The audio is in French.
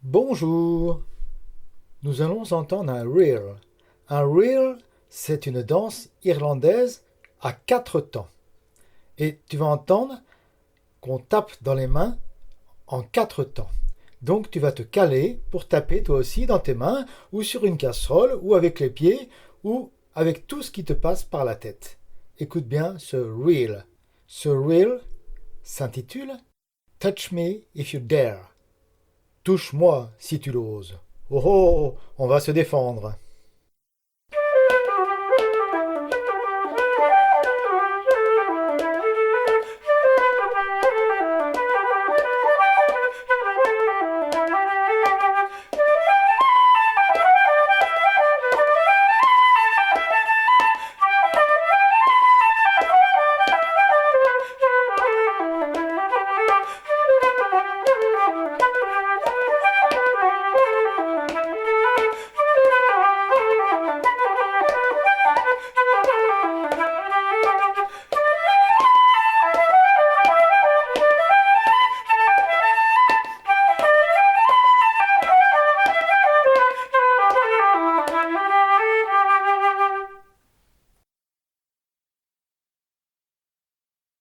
Bonjour, nous allons entendre un reel. Un reel, c'est une danse irlandaise à quatre temps. Et tu vas entendre qu'on tape dans les mains en quatre temps. Donc tu vas te caler pour taper toi aussi dans tes mains ou sur une casserole ou avec les pieds ou avec tout ce qui te passe par la tête. Écoute bien ce reel. Ce reel s'intitule Touch Me If You Dare. Touche-moi si tu l'oses. Oh oh, on va se défendre.